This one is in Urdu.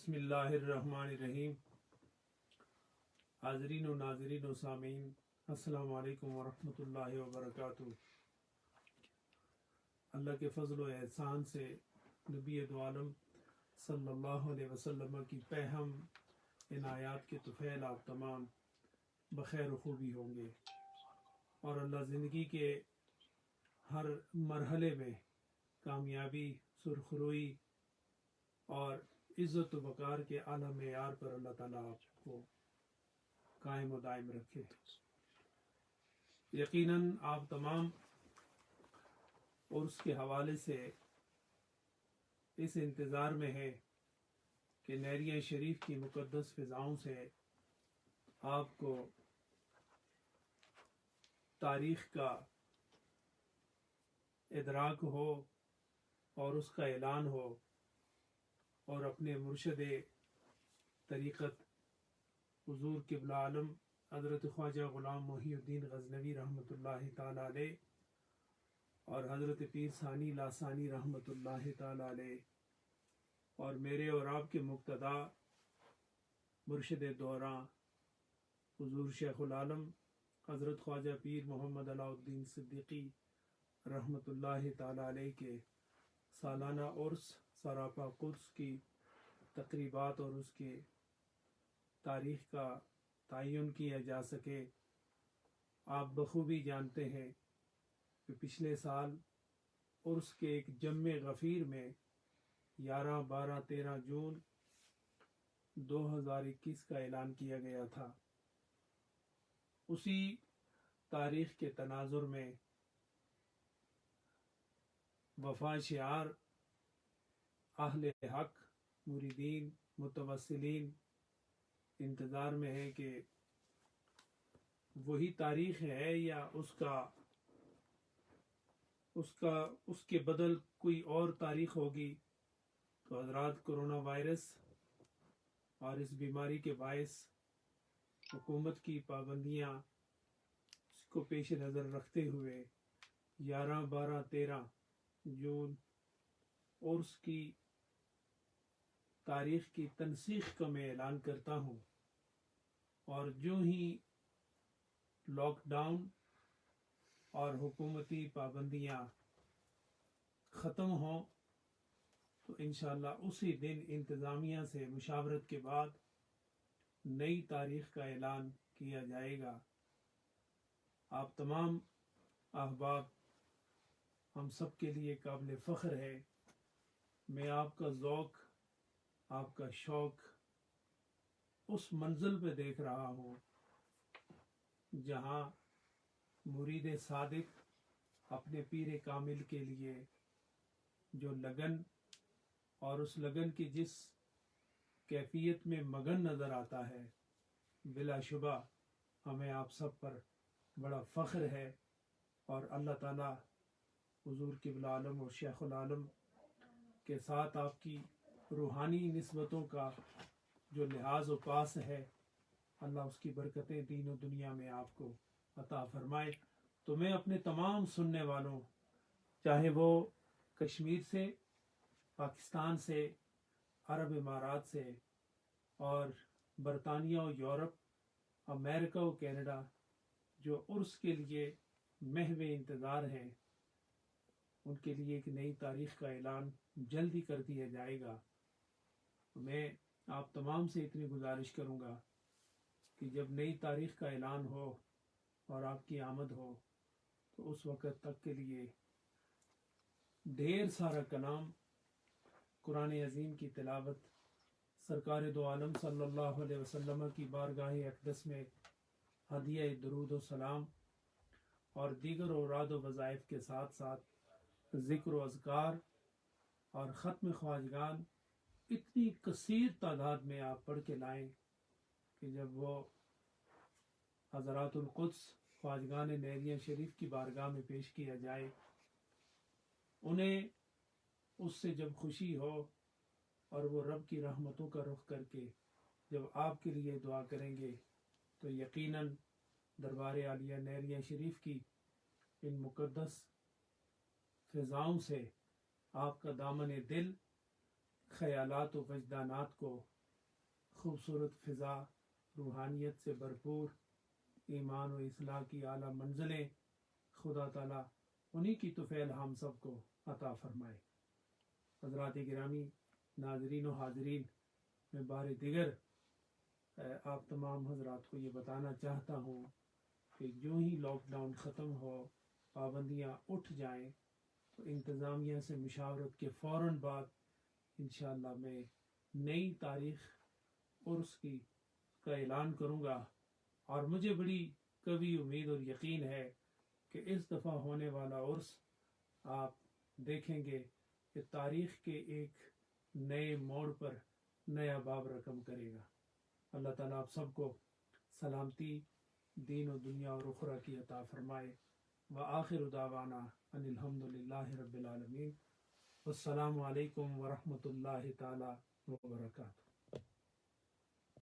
بسم اللہ الرحمن الرحیم۔ حاضرین و ناظرین و سامعین، السلام علیکم ورحمۃ اللہ وبرکاتہ۔ اللہ کے فضل و احسان سے نبی دو عالم صلی اللہ علیہ وسلم کی پہم عنایات کے طفیل آپ تمام بخیر و خوبی ہوں گے، اور اللہ زندگی کے ہر مرحلے میں کامیابی، سرخروئی اور عزت و وقار کے اعلیٰ معیار پر اللہ تعالیٰ آپ کو قائم و دائم رکھے۔ یقیناً آپ تمام عرس کے حوالے سے اس انتظار میں ہے کہ نیریہ شریف کی مقدس فضاؤں سے آپ کو تاریخ کا ادراک ہو اور اس کا اعلان ہو، اور اپنے مرشد طریقت حضور قبلہ عالم حضرت خواجہ غلام محی الدین غزنوی رحمۃ اللہ تعالی علیہ اور حضرت پیر ثانی لاسانی رحمۃ اللہ تعالی علیہ، اور میرے اور آپ کے مقتدا مرشد دوراں حضور شیخ العالم حضرت خواجہ پیر محمد علاء الدین صدیقی رحمۃ اللہ تعالی علیہ کے سالانہ عرس سراپا قدس کی تقریبات اور اس کے تاریخ کا تعین کیا جا سکے۔ آپ بخوبی جانتے ہیں کہ پچھلے سال عرس کے ایک جم غفیر میں 11، 12، 13 جون 2021 کا اعلان کیا گیا تھا۔ اسی تاریخ کے تناظر میں وفا شعار اہل حق، مریدین، متوسلین انتظار میں ہے کہ وہی تاریخ ہے یا اس کے بدل کوئی اور تاریخ ہوگی۔ تو حضرات، کرونا وائرس اور اس بیماری کے باعث حکومت کی پابندیاں اس کو پیش نظر رکھتے ہوئے 11، 12، 13 جون عرس کی تاریخ کی تنسیخ کا میں اعلان کرتا ہوں، اور جو ہی لاک ڈاؤن اور حکومتی پابندیاں ختم ہوں تو انشاءاللہ اسی دن انتظامیہ سے مشاورت کے بعد نئی تاریخ کا اعلان کیا جائے گا۔ آپ تمام احباب، ہم سب کے لیے قابل فخر ہے، میں آپ کا ذوق، آپ کا شوق اس منزل پہ دیکھ رہا ہوں جہاں مرید صادق اپنے پیر کامل کے لیے جو لگن اور اس لگن کی جس کیفیت میں مگن نظر آتا ہے، بلا شبہ ہمیں آپ سب پر بڑا فخر ہے، اور اللہ تعالیٰ حضور قبلہ عالم اور شیخ العالم کے ساتھ آپ کی روحانی نسبتوں کا جو لحاظ و پاس ہے، اللہ اس کی برکتیں دین و دنیا میں آپ کو عطا فرمائے۔ تو میں اپنے تمام سننے والوں، چاہے وہ کشمیر سے، پاکستان سے، عرب امارات سے، اور برطانیہ و یورپ، امریکہ و کینیڈا، جو عرس کے لیے محو انتظار ہیں، ان کے لیے ایک نئی تاریخ کا اعلان جلدی کر دیا جائے گا۔ میں آپ تمام سے اتنی گزارش کروں گا کہ جب نئی تاریخ کا اعلان ہو اور آپ کی آمد ہو تو اس وقت تک کے لیے ڈھیر سارا کلام قرآن عظیم کی تلاوت، سرکار دو عالم صلی اللہ علیہ وسلم کی بارگاہ اقدس میں ہدیہ درود و سلام، اور دیگر اوراد و وظائف کے ساتھ ساتھ ذکر و اذکار اور ختم خواجگان اتنی کثیر تعداد میں آپ پڑھ کے لائیں کہ جب وہ حضرات القدس خواجگان نیریہ شریف کی بارگاہ میں پیش کیا جائے، انہیں اس سے جب خوشی ہو اور وہ رب کی رحمتوں کا رخ کر کے جب آپ کے لیے دعا کریں گے، تو یقیناً دربار عالیہ نیریہ شریف کی ان مقدس فضاؤں سے آپ کا دامن دل خیالات و وجدانات کو خوبصورت فضا، روحانیت سے بھرپور، ایمان و اصلاح کی اعلیٰ منزلیں خدا تعالیٰ انہی کی طفیل ہم سب کو عطا فرمائے۔ حضرات گرامی، ناظرین و حاضرین، میں بار دیگر آپ تمام حضرات کو یہ بتانا چاہتا ہوں کہ جو ہی لاک ڈاؤن ختم ہو، پابندیاں اٹھ جائیں، تو انتظامیہ سے مشاورت کے فوراً بعد انشاءاللہ میں نئی تاریخ عرس کا اعلان کروں گا، اور مجھے بڑی قوی امید اور یقین ہے کہ اس دفعہ ہونے والا عرس آپ دیکھیں گے کہ تاریخ کے ایک نئے موڑ پر نیا باب رقم کرے گا۔ اللہ تعالیٰ آپ سب کو سلامتی دین و دنیا اور اخرى کی عطا فرمائے۔ وآخر دعوانا ان الحمد للہ رب العالمین۔ والسلام علیکم ورحمۃ اللہ تعالیٰ وبرکاتہ۔